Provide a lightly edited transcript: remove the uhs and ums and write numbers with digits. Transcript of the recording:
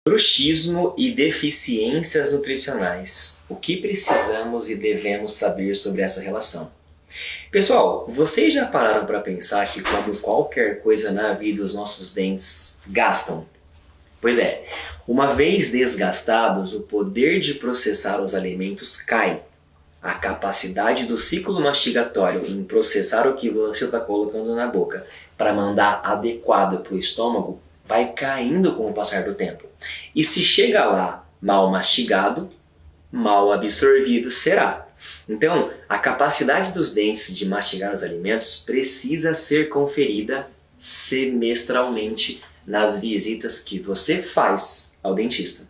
Bruxismo e deficiências nutricionais. O que precisamos e devemos saber sobre essa relação? Pessoal, vocês já pararam para pensar que, como qualquer coisa na vida, os nossos dentes gastam? Pois é, uma vez desgastados, o poder de processar os alimentos cai. A capacidade do ciclo mastigatório em processar o que você está colocando na boca para mandar adequado para o estômago vai caindo com o passar do tempo. E se chega lá mal mastigado, mal absorvido será. Então, a capacidade dos dentes de mastigar os alimentos precisa ser conferida semestralmente nas visitas que você faz ao dentista.